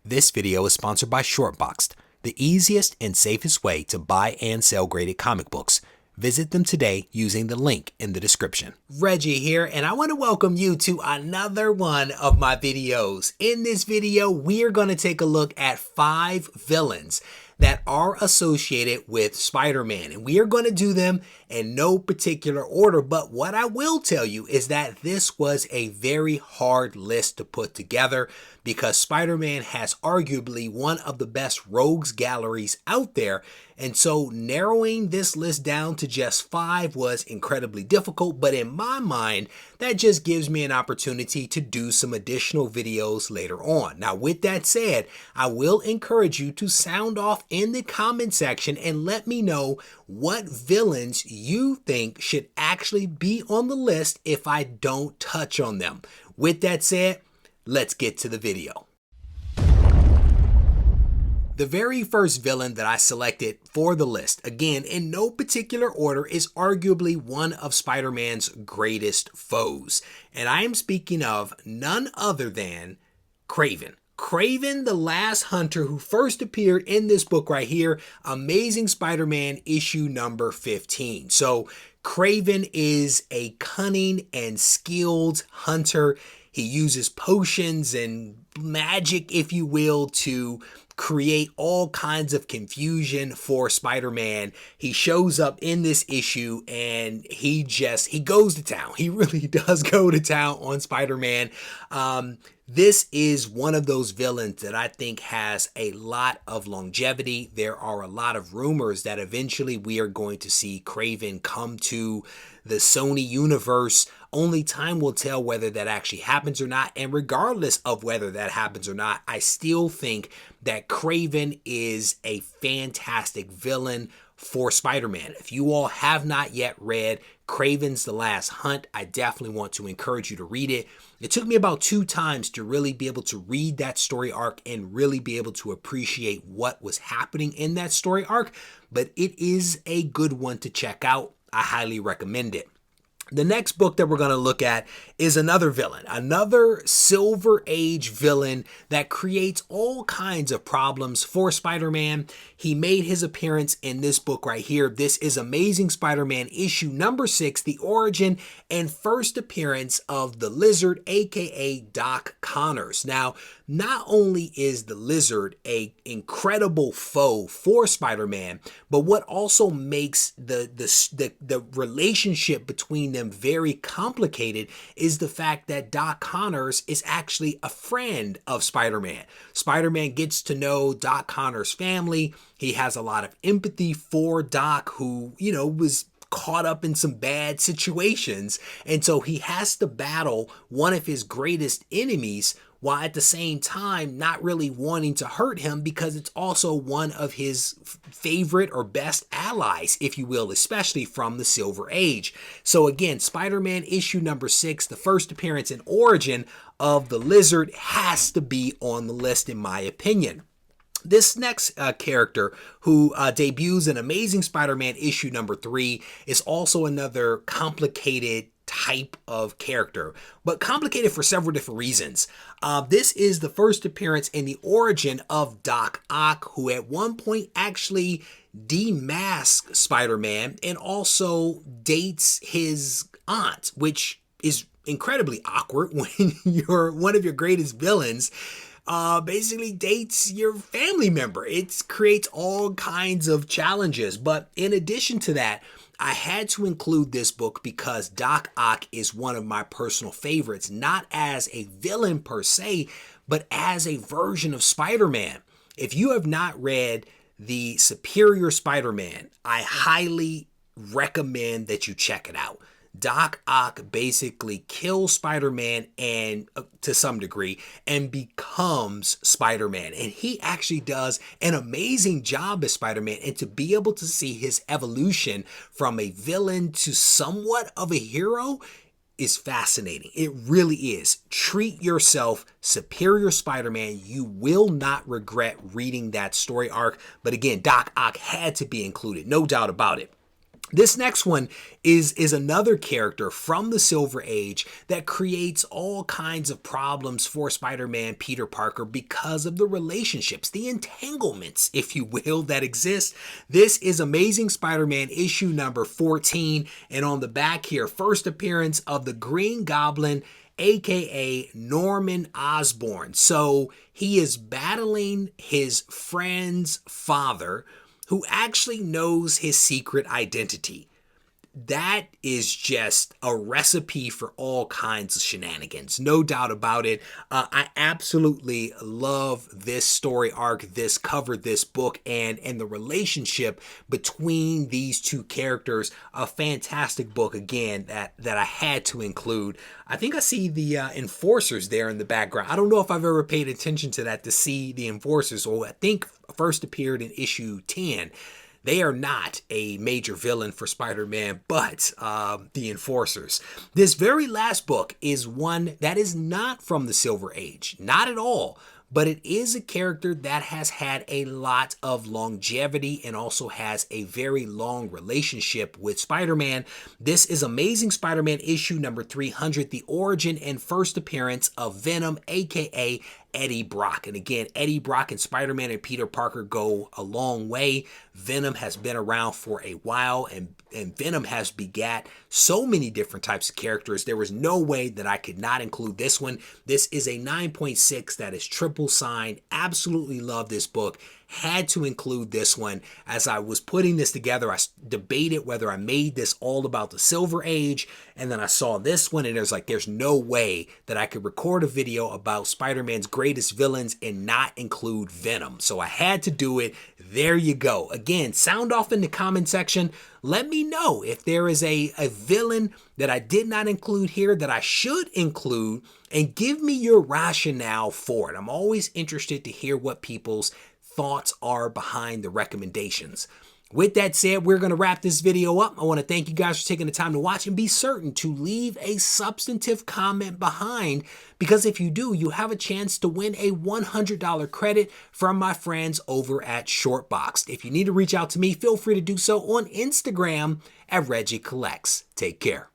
This video is sponsored by Shortboxed, the easiest and safest way to buy and sell graded comic books. Visit them today using the link in the description. Reggie here, and I want to welcome you to another one of my videos. In this video, we're going to take a look at 5 villains that are associated with Spider-Man, and we are going to do them in no particular order. But what I will tell you is that this was a very hard list to put together because Spider-Man has arguably one of the best rogues galleries out there. And so narrowing this list down to just 5 was incredibly difficult, but in my mind, that just gives me an opportunity to do some additional videos later on. Now, with that said, I will encourage you to sound off in the comment section and let me know what villains you think should actually be on the list if I don't touch on them. With that said, let's get to the video. The very first villain that I selected for the list, again, in no particular order, is arguably one of Spider-Man's greatest foes. And I am speaking of none other than Kraven. Kraven, the Last Hunter, who first appeared in this book right here, Amazing Spider-Man issue number 15. So Kraven is a cunning and skilled hunter. He uses potions and magic, if you will, to create all kinds of confusion for Spider-Man. He shows up in this issue and he goes to town. He really does go to town on Spider-Man. This is one of those villains that I think has a lot of longevity. There are a lot of rumors that eventually we are going to see Kraven come to the Sony universe. Only time will tell whether that actually happens or not. And regardless of whether that happens or not, I still think that Kraven is a fantastic villain for Spider-Man. If you all have not yet read Kraven's The Last Hunt, I definitely want to encourage you to read it. It took me about 2 times to really be able to read that story arc and really be able to appreciate what was happening in that story arc, but it is a good one to check out. I highly recommend it. The next book that we're going to look at is another villain, another Silver Age villain that creates all kinds of problems for Spider-Man. He made his appearance in this book right here. This is Amazing Spider-Man issue number 6, the origin and first appearance of the Lizard, aka Doc Connors. Now, not only is the Lizard an incredible foe for Spider-Man, but what also makes the relationship between them very complicated is the fact that Doc Connors is actually a friend of Spider-Man. Spider-Man gets to know Doc Connors' family. He has a lot of empathy for Doc, who, was caught up in some bad situations. And so he has to battle one of his greatest enemies while at the same time not really wanting to hurt him because it's also one of his favorite or best allies, if you will, especially from the Silver Age. So again, Spider-Man issue number 6, the first appearance and origin of the Lizard, has to be on the list in my opinion. This next character who debuts in Amazing Spider-Man issue number 3 is also another complicated type of character, but complicated for several different reasons. This is the first appearance in the origin of Doc Ock, who at one point actually demasks Spider-Man and also dates his aunt, which is incredibly awkward when one of your greatest villains basically dates your family member. It creates all kinds of challenges. But in addition to that, I had to include this book because Doc Ock is one of my personal favorites, not as a villain per se, but as a version of Spider-Man. If you have not read The Superior Spider-Man, I highly recommend that you check it out. Doc Ock basically kills Spider-Man and to some degree and becomes Spider-Man, and he actually does an amazing job as Spider-Man. And to be able to see his evolution from a villain to somewhat of a hero is fascinating. It really is. Treat yourself Superior Spider-Man. You will not regret reading that story arc. But again, Doc Ock had to be included, no doubt about it. This next one is another character from the Silver Age that creates all kinds of problems for Spider-Man Peter Parker because of the relationships, the entanglements, if you will, that exist. This is Amazing Spider-Man issue number 14, and on the back here, first appearance of the Green Goblin, aka Norman Osborn. So he is battling his friend's father, who actually knows his secret identity. That is just a recipe for all kinds of shenanigans, no doubt about it. I absolutely love this story arc, this cover, this book, and the relationship between these two characters. A fantastic book, again, that I had to include. I think I see the Enforcers there in the background. I don't know if I've ever paid attention to that, to see the Enforcers, or I think first appeared in issue 10. They are not a major villain for Spider-Man, but the Enforcers. This very last book is one that is not from the Silver Age, not at all. But it is a character that has had a lot of longevity and also has a very long relationship with Spider-Man. This is Amazing Spider-Man issue number 300, the origin and first appearance of Venom, aka Eddie Brock. And again, Eddie Brock and Spider-Man and Peter Parker go a long way. Venom has been around for a while, and Venom has begat so many different types of characters. There was no way that I could not include this one. This is a 9.6 that is triple signed. Absolutely love this book. Had to include this one. As I was putting this together, I debated whether I made this all about the Silver Age, and then I saw this one, and there's no way that I could record a video about Spider-Man's greatest villains and not include Venom. So I had to do it. There you go. Again, sound off in the comment section. Let me know if there is a villain that I did not include here that I should include, and give me your rationale for it. I'm always interested to hear what people's thoughts are behind the recommendations. With that said, we're going to wrap this video up. I want to thank you guys for taking the time to watch, and be certain to leave a substantive comment behind, because if you do, you have a chance to win a $100 credit from my friends over at Shortboxed. If you need to reach out to me, feel free to do so on Instagram at Regie Collects. Take care.